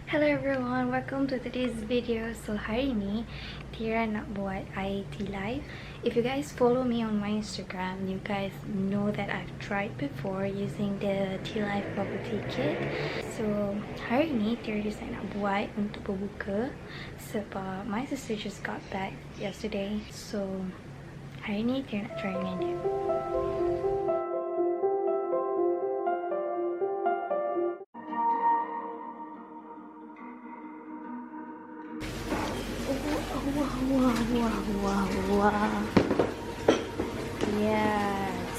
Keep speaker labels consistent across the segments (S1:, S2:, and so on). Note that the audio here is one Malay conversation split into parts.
S1: Hello everyone, welcome to today's video. So hari ni Tira nak buat air tea live. If you guys follow me on my Instagram, you guys know that I've tried before using the Tealive bubble tea kit. So hari ni Tira decide nak buat untuk berbuka sebab my sister just got back yesterday. So hari ni Tira nak try dengan dia. Wow. Yes.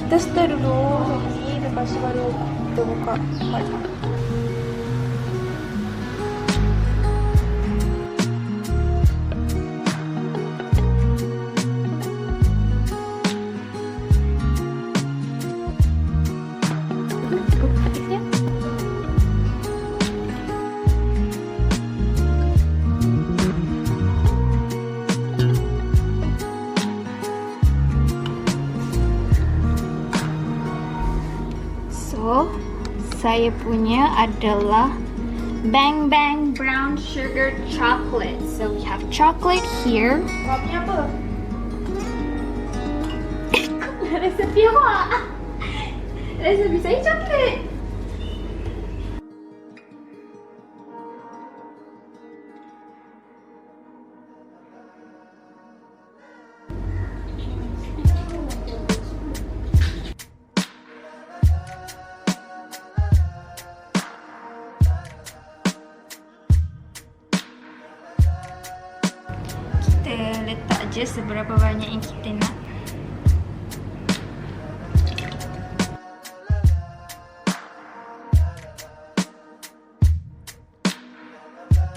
S1: Kita stir dulu ni, lepas tu baru kita buka hot. Saya punya adalah Bang Bang brown sugar chocolate. So we have chocolate here. Kau punya apa? Resepi awak. Resepi saya coklat. Kita letak je seberapa banyak yang kita nak.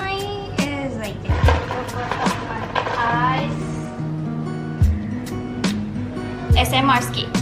S1: Mine is like ice. SMR sikit.